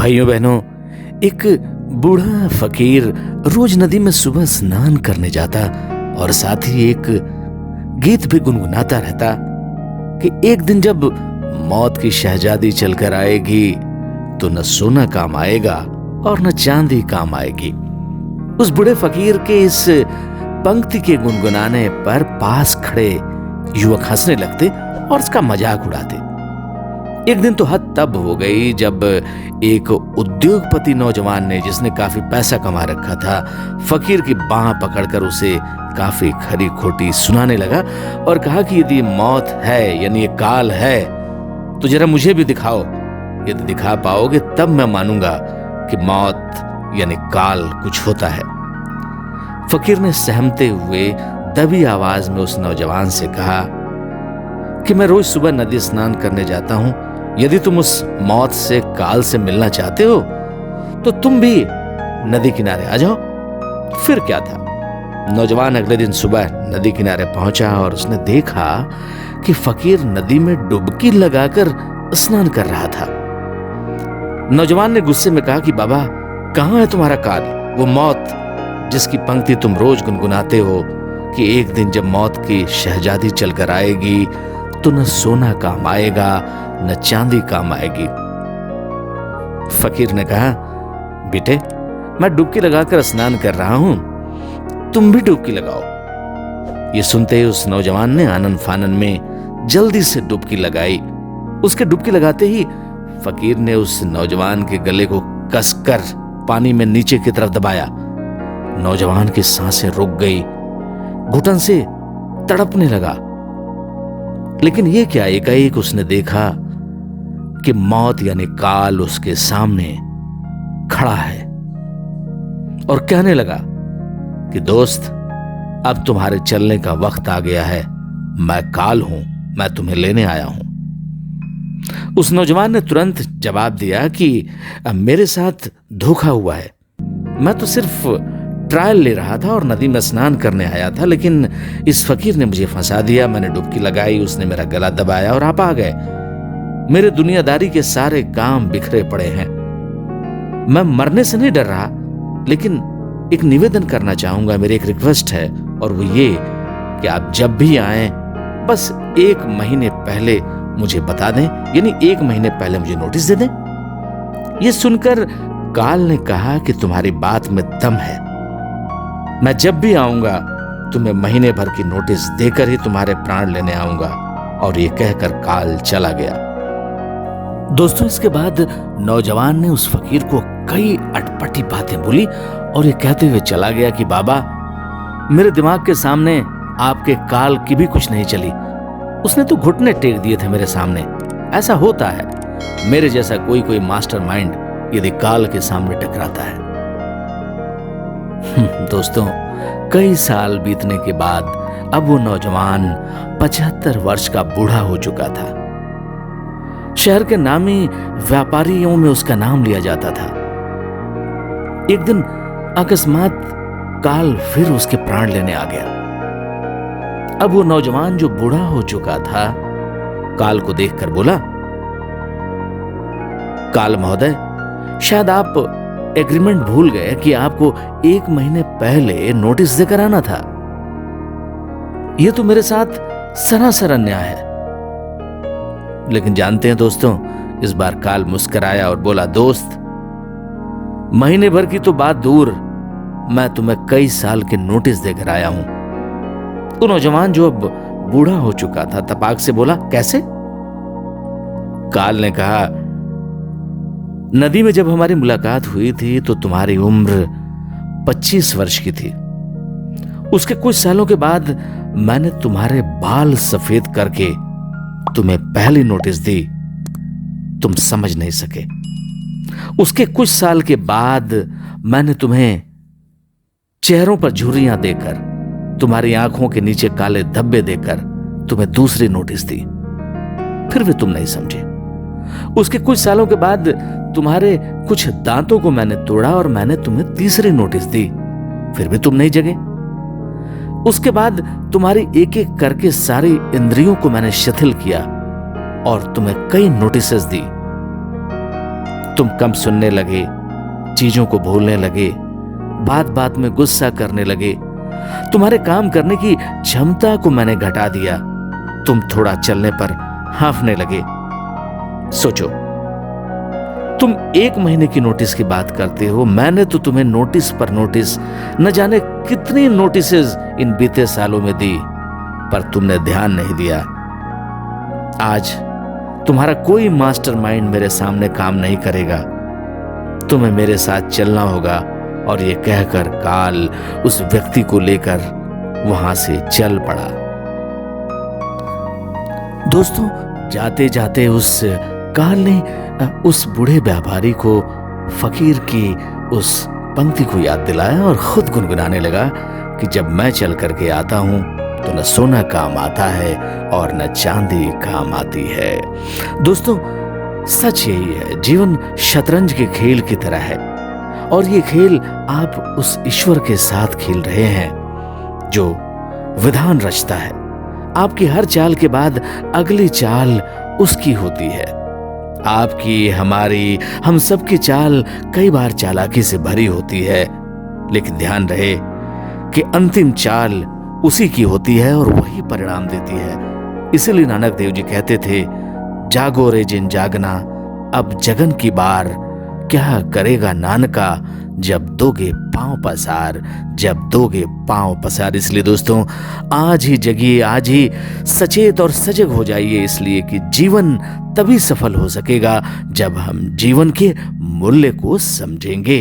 भाइयों बहनों, एक बूढ़ा फकीर रोज नदी में सुबह स्नान करने जाता और साथ ही एक गीत भी गुनगुनाता रहता कि एक दिन जब मौत की शहजादी चलकर आएगी तो न सोना काम आएगा और न चांदी काम आएगी। उस बूढ़े फकीर के इस पंक्ति के गुनगुनाने पर पास खड़े युवक हंसने लगते और उसका मजाक उड़ाते। एक दिन तो हद तब हो गई जब एक उद्योगपति नौजवान ने, जिसने काफी पैसा कमा रखा था, फकीर की बांह पकड़कर उसे काफी खरी खोटी सुनाने लगा और कहा कि यदि मौत है यानी ये काल है तो जरा मुझे भी दिखाओ। यदि दिखा पाओगे तब मैं मानूंगा कि मौत यानी काल कुछ होता है। फकीर ने सहमते हुए दबी आवाज में उस नौजवान से कहा कि मैं रोज सुबह नदी स्नान करने जाता हूं। यदि तुम उस मौत से, काल से मिलना चाहते हो तो तुम भी नदी किनारे आ जाओ। फिर क्या था, नौजवान अगले दिन सुबह नदी किनारे पहुंचा और उसने देखा कि फकीर नदी में डुबकी लगाकर स्नान कर रहा था। नौजवान ने गुस्से में कहा कि बाबा, कहां है तुम्हारा काल, वो मौत जिसकी पंक्ति तुम रोज गुनगुनाते हो कि एक दिन जब मौत की शहजादी चलकर आएगी तो न सोना काम आएगा न चांदी काम आएगी। फकीर ने कहा, बेटे, मैं डुबकी लगाकर स्नान कर रहा हूं, तुम भी डुबकी लगाओ। ये सुनते ही उस नौजवान ने आनन फानन में जल्दी से डुबकी लगाई। उसके डुबकी लगाते ही फकीर ने उस नौजवान के गले को कसकर पानी में नीचे की तरफ दबाया। नौजवान की सांसें रुक गई, घुटन से तड़पने लगा। लेकिन ये क्या, एकाएक उसने देखा कि मौत यानी काल उसके सामने खड़ा है और कहने लगा कि दोस्त, अब तुम्हारे चलने का वक्त आ गया है। मैं काल हूं, मैं तुम्हें लेने आया हूं। उस नौजवान ने तुरंत जवाब दिया कि मेरे साथ धोखा हुआ है। मैं तो सिर्फ ट्रायल ले रहा था और नदी में स्नान करने आया था, लेकिन इस फकीर ने मुझे फंसा दिया। मैंने डुबकी लगाई, उसने मेरा गला दबाया और आप आ गए। मेरे दुनियादारी के सारे काम बिखरे पड़े हैं। मैं मरने से नहीं डर रहा, लेकिन एक निवेदन करना चाहूंगा। मेरी एक रिक्वेस्ट है और वो ये कि आप जब भी आए बस 1 महीने पहले मुझे बता दें, यानी 1 महीने पहले मुझे नोटिस दे दें। ये सुनकर काल ने कहा कि तुम्हारी बात में दम है। मैं जब भी आऊंगा तुम्हें महीने भर की नोटिस देकर ही तुम्हारे प्राण लेने आऊंगा। और ये कहकर काल चला गया। दोस्तों, इसके बाद नौजवान ने उस फकीर को कई अटपटी बातें बोली और ये कहते हुए चला गया कि बाबा, मेरे दिमाग के सामने आपके काल की भी कुछ नहीं चली। उसने तो घुटने टेक दिए थे मेरे सामने। ऐसा होता है, मेरे जैसा कोई मास्टरमाइंड यदि काल के सामने टकराता है। दोस्तों, कई साल बीतने के बाद अब वो नौजवान 75 वर्ष का बूढ़ा हो चुका था। शहर के नामी व्यापारियों में उसका नाम लिया जाता था। एक दिन अकस्मात काल फिर उसके प्राण लेने आ गया। अब वो नौजवान जो बूढ़ा हो चुका था, काल को देखकर बोला, काल महोदय, शायद आप एग्रीमेंट भूल गए कि आपको 1 महीने पहले नोटिस देकर आना था। यह तो मेरे साथ सरासर अन्याय है। लेकिन जानते हैं दोस्तों, इस बार काल मुस्कुराया और बोला, दोस्त, महीने भर की तो बात दूर, मैं तुम्हें कई साल के नोटिस देकर आया हूं। वो नौजवान जो अब बूढ़ा हो चुका था तपाक से बोला, कैसे? काल ने कहा, नदी में जब हमारी मुलाकात हुई थी तो तुम्हारी उम्र 25 वर्ष की थी। उसके कुछ सालों के बाद मैंने तुम्हारे बाल सफेद करके तुम्हें पहली नोटिस दी, तुम समझ नहीं सके। उसके कुछ साल के बाद मैंने तुम्हें चेहरों पर झुर्रियां देकर, तुम्हारी आंखों के नीचे काले धब्बे देकर तुम्हें दूसरी नोटिस दी, फिर भी तुम नहीं समझे। उसके कुछ सालों के बाद तुम्हारे कुछ दांतों को मैंने तोड़ा और मैंने तुम्हें तीसरी नोटिस दी, फिर भी तुम नहीं जगे। उसके बाद तुम्हारी एक एक करके सारी इंद्रियों को मैंने शिथिल किया और तुम्हें कई नोटिसेस दी, तुम कम सुनने लगे, चीजों को भूलने लगे, बात बात में गुस्सा करने लगे, तुम्हारे काम करने की क्षमता को मैंने घटा दिया, तुम थोड़ा चलने पर हांफने लगे। सोचो, तुम 1 महीने की नोटिस की बात करते हो, मैंने तो तुम्हें नोटिस पर नोटिस, न जाने कितनी नोटिसेस इन बीते सालों में दी, पर तुमने ध्यान नहीं दिया। आज तुम्हारा कोई मास्टरमाइंड मेरे सामने काम नहीं करेगा। तुम्हें मेरे साथ चलना होगा। और ये कहकर काल उस व्यक्ति को लेकर वहां से चल पड़ा। दोस्तों, जाते जाते उस काल ने उस बूढ़े व्यापारी को फकीर की उस पंक्ति को याद दिलाया और खुद गुनगुनाने लगा कि जब मैं चल करके आता हूं तो न सोना काम आता है और न चांदी काम आती है। दोस्तों, सच यही है, जीवन शतरंज के खेल की तरह है और ये खेल आप उस ईश्वर के साथ खेल रहे हैं जो विधान रचता है। आपकी हर चाल के बाद अगली चाल उसकी होती है। आपकी, हमारी, हम सब की चाल कई बार चालाकी से भरी होती है, लेकिन ध्यान रहे कि अंतिम चाल उसी की होती है और वही परिणाम देती है। इसलिए नानक देव जी कहते थे, जागो रे जिन जागना, अब जगन की बार, क्या करेगा नानका, जब दोगे पांव पसार, जब दोगे पांव पसार। इसलिए दोस्तों, आज ही जगिए, आज ही सचेत और सजग हो जाइए, इसलिए कि जीवन तभी सफल हो सकेगा जब हम जीवन के मूल्य को समझेंगे।